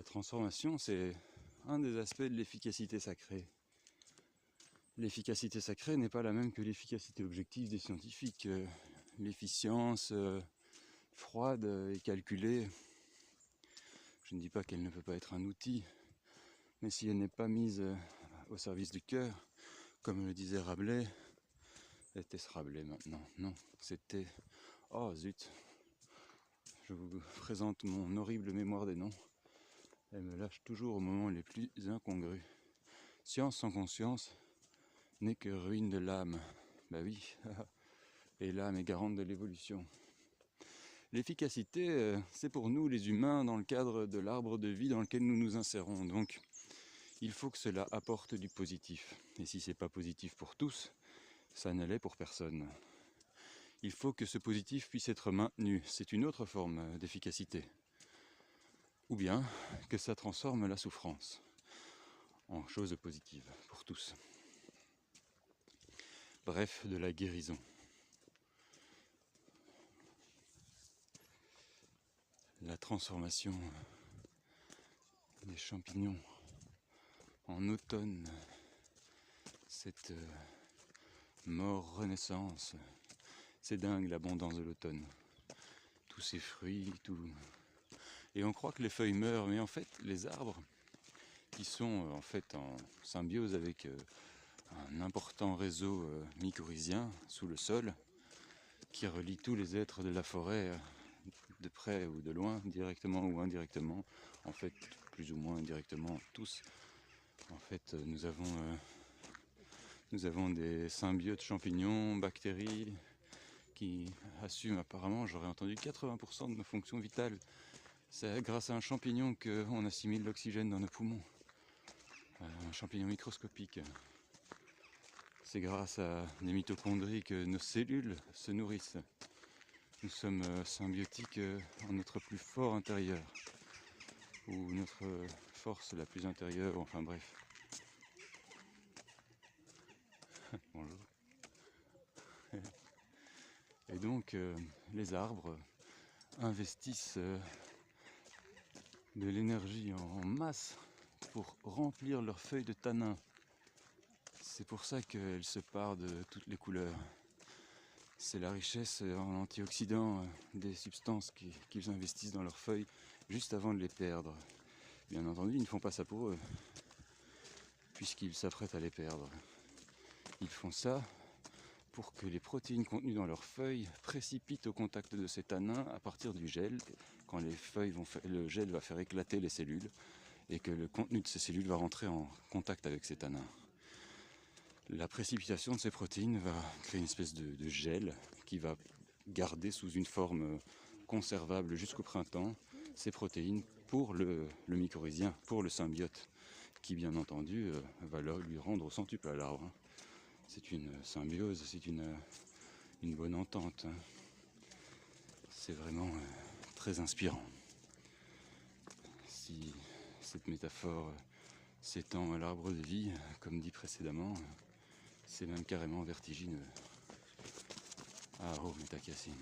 transformation, c'est un des aspects de l'efficacité sacrée. L'efficacité sacrée n'est pas la même que l'efficacité objective des scientifiques. L'efficience froide et calculée, je ne dis pas qu'elle ne peut pas être un outil, mais si elle n'est pas mise au service du cœur, comme le disait Rabelais, était-ce Rabelais maintenant? Non, c'était... Oh zut! Je vous présente mon horrible mémoire des noms. Elle me lâche toujours au moment les plus incongrus. Science sans conscience n'est que ruine de l'âme. Bah oui, et l'âme est garante de l'évolution. L'efficacité, c'est pour nous les humains dans le cadre de l'arbre de vie dans lequel nous nous insérons. Donc, il faut que cela apporte du positif. Et si c'est pas positif pour tous, ça ne l'est pour personne. Il faut que ce positif puisse être maintenu. C'est une autre forme d'efficacité. Ou bien que ça transforme la souffrance en chose positive pour tous. Bref, de la guérison. La transformation des champignons en automne, cette mort-renaissance, c'est dingue l'abondance de l'automne. Tous ces fruits, tout... Et on croit que les feuilles meurent, mais en fait les arbres, qui sont en fait en symbiose avec un important réseau mycorhizien sous le sol, qui relie tous les êtres de la forêt, de près ou de loin, directement ou indirectement, en fait plus ou moins indirectement tous. En fait nous avons des symbiotes champignons, bactéries, qui assument apparemment, j'aurais entendu 80% de nos fonctions vitales. C'est grâce à un champignon qu'on assimile l'oxygène dans nos poumons. Un champignon microscopique. C'est grâce à des mitochondries que nos cellules se nourrissent. Nous sommes symbiotiques en notre plus fort intérieur. Ou notre force la plus intérieure, enfin bref. Bonjour. Et donc, les arbres investissent de l'énergie en masse pour remplir leurs feuilles de tanins. C'est pour ça qu'elles se parent de toutes les couleurs. C'est la richesse en antioxydants des substances qu'ils investissent dans leurs feuilles juste avant de les perdre. Bien entendu, ils ne font pas ça pour eux, puisqu'ils s'apprêtent à les perdre. Ils font ça pour que les protéines contenues dans leurs feuilles précipitent au contact de ces tanins à partir du gel, quand les feuilles le gel va faire éclater les cellules, et que le contenu de ces cellules va rentrer en contact avec ces tanins. La précipitation de ces protéines va créer une espèce de gel qui va garder sous une forme conservable jusqu'au printemps ces protéines pour le mycorhizien, pour le symbiote, qui bien entendu va lui rendre au centuple à l'arbre. C'est une symbiose, c'est une bonne entente. C'est vraiment très inspirant. Si cette métaphore s'étend à l'arbre de vie, comme dit précédemment, c'est même carrément vertigineux. Ah oh, Métakassim.